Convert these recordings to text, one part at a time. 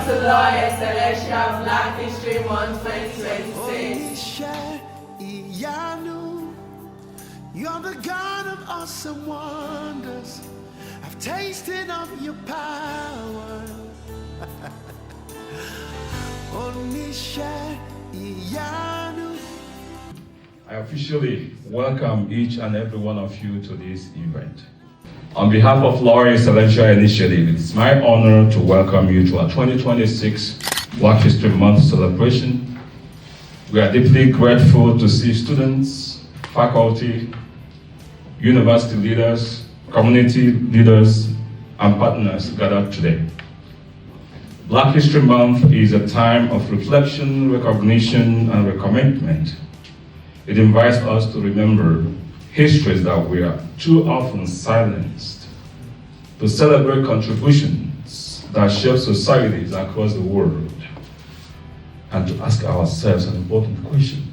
welcome to Loy Excellentia Black History Month 2026. You're the God of awesome wonders. I've tasted of your power. I officially welcome each and every one of you to this event. On behalf of Loy Excellentia Initiative, it's my honor to welcome you to our 2026 Black History Month celebration. We are deeply grateful to see students, faculty, university leaders, community leaders, and partners gathered today. Black History Month is a time of reflection, recognition, and recommitment. It invites us to remember histories that were too often silenced, to celebrate contributions that shape societies across the world, and to ask ourselves an important question.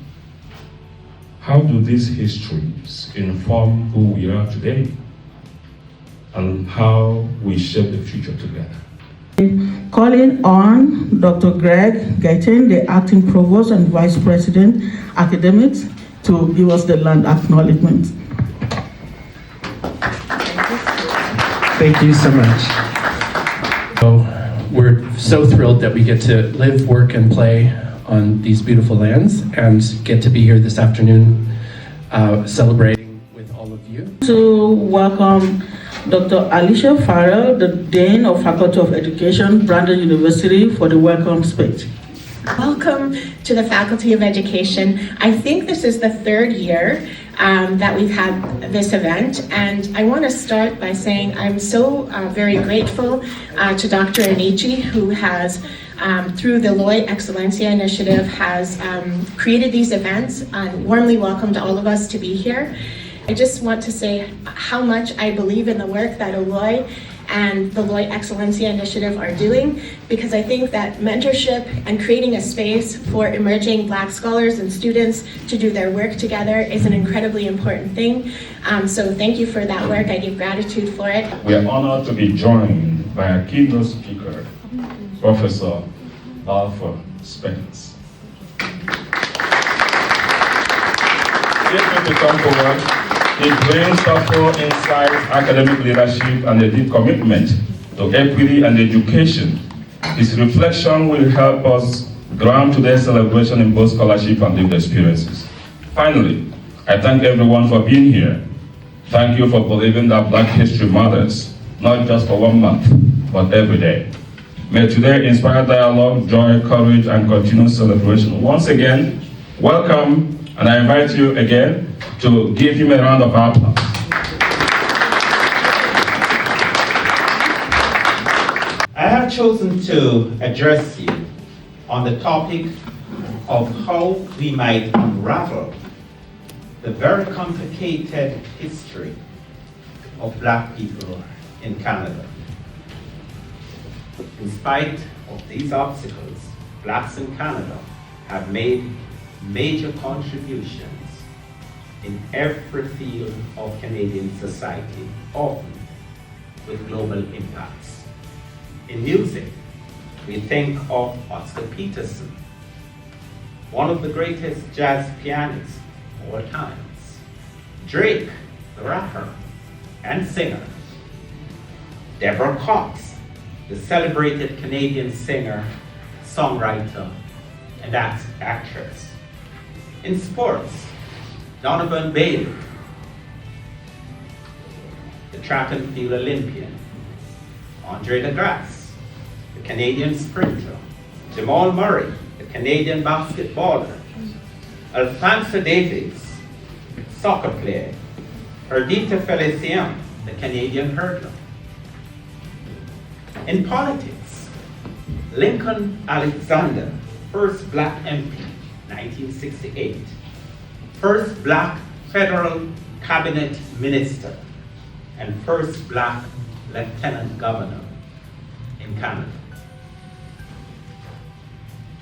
How do these histories inform who we are today and how we shape the future together? Calling on Dr. Greg Gayton, the Acting Provost and Vice President, Academics, to give us the land acknowledgement. Thank you so much. So, we're so thrilled that we get to live, work, and play on these beautiful lands and get to be here this afternoon celebrating with all of you. To welcome Dr. Alicia Farrell, the Dean of Faculty of Education, Brandon University, for the welcome speech. Welcome to the Faculty of Education. I think this is the third year that we've had this event, and I want to start by saying I'm so very grateful to Dr. Anichi, who has, through the Loy Excellentia initiative, has created these events and warmly welcomed all of us to be here. I just want to say how much I believe in the work that Loy and the Loy Excellentia initiative are doing, because I think that mentorship and creating a space for emerging Black scholars and students to do their work together is an incredibly important thing. So thank you for that work. I give gratitude for it. We are honored to be joined by a keynote speaker, Professor Balfour Spence. Get me to come forward. He brings thoughtful insight, academic leadership, and a deep commitment to equity and education. His reflection will help us ground today's celebration in both scholarship and lived experiences. Finally, I thank everyone for being here. Thank you for believing that Black history matters, not just for 1 month, but every day. May today inspire dialogue, joy, courage, and continued celebration. Once again, welcome, and I invite you again to give him a round of applause. I have chosen to address you on the topic of how we might unravel the very complicated history of Black people in Canada. In spite of these obstacles, Blacks in Canada have made major contributions in every field of Canadian society, often with global impacts. In music, we think of Oscar Peterson, one of the greatest jazz pianists of all times, Drake, the rapper and singer, Deborah Cox, the celebrated Canadian singer, songwriter, and actress. In sports, Donovan Bailey, the track and field Olympian, Andre DeGrasse, the Canadian sprinter, Jamal Murray, the Canadian basketballer, Alphonso Davies, soccer player, Ardita Felicien, the Canadian hurdler. In politics, Lincoln Alexander, first Black MP, 1968. First Black federal cabinet minister and first Black lieutenant governor in Canada.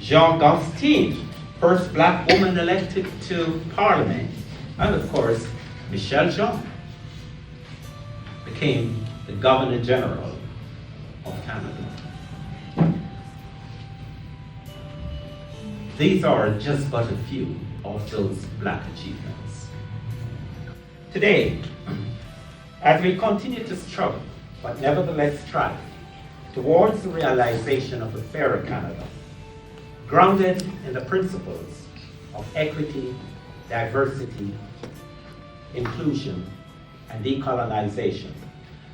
Jean Gastine, first Black woman elected to Parliament, and of course, Michelle Jean became the Governor General of Canada. these are just but a few of those Black achievements. Today, as we continue to struggle, but nevertheless strive, towards the realization of a fairer Canada, grounded in the principles of equity, diversity, inclusion, and decolonization,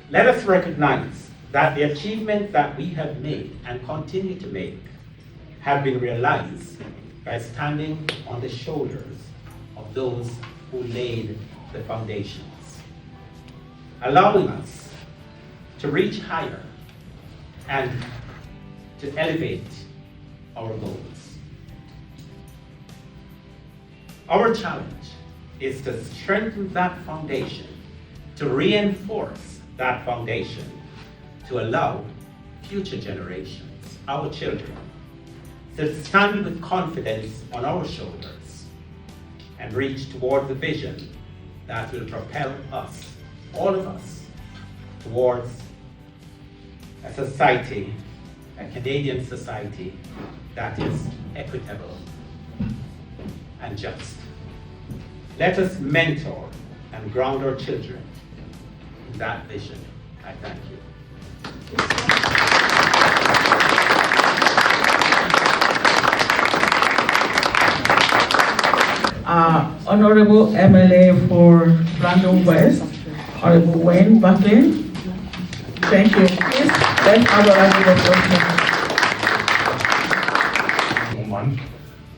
let us recognize that the achievements that we have made and continue to make have been realized by standing on the shoulders of those who laid the foundations, allowing us to reach higher and to elevate our goals. Our challenge is to strengthen that foundation, to reinforce that foundation, to allow future generations, our children, to stand with confidence on our shoulders and reach toward the vision that will propel us, all of us, towards a society, a Canadian society that is equitable and just. Let us mentor and ground our children in that vision. I thank you. Honorable MLA for Brandon West, Honorable Wayne Buckley. Thank you. Please, let's have a round of applause. Month,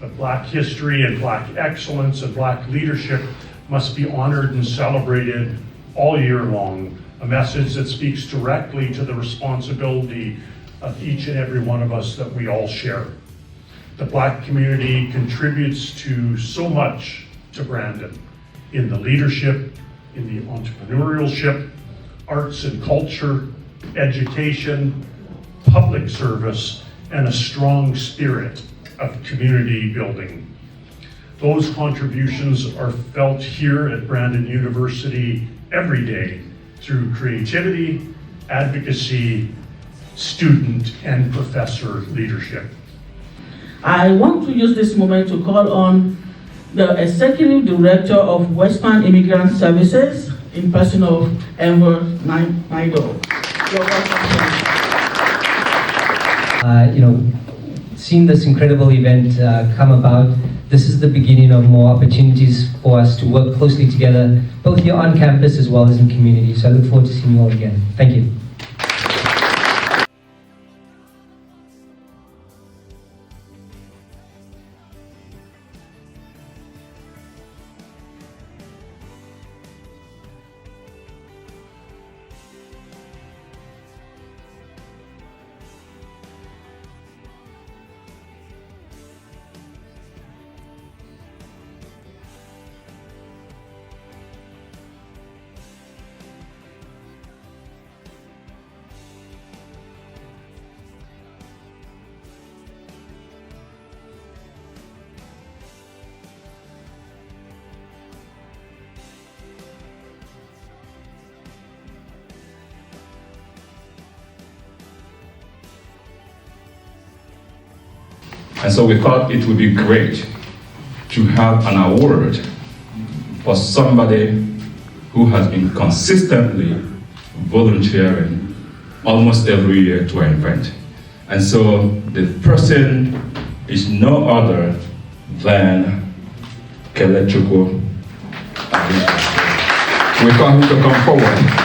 but Black history and Black excellence and Black leadership must be honored and celebrated all year long. A message that speaks directly to the responsibility of each and every one of us that we all share. The Black community contributes to so much to Brandon in the leadership, in the entrepreneurship, arts and culture, education, public service, and a strong spirit of community building. Those contributions are felt here at Brandon University every day through creativity, advocacy, student and professor leadership. I want to use this moment to call on the Executive Director of Western Immigrant Services in person of Enver Naido. Seeing this incredible event come about, this is the beginning of more opportunities for us to work closely together, both here on campus as well as in community. So I look forward to seeing you all again. Thank you. And so we thought it would be great to have an award for somebody who has been consistently volunteering almost every year to our event. And so the person is no other than Kelechukwu. We call him to come forward.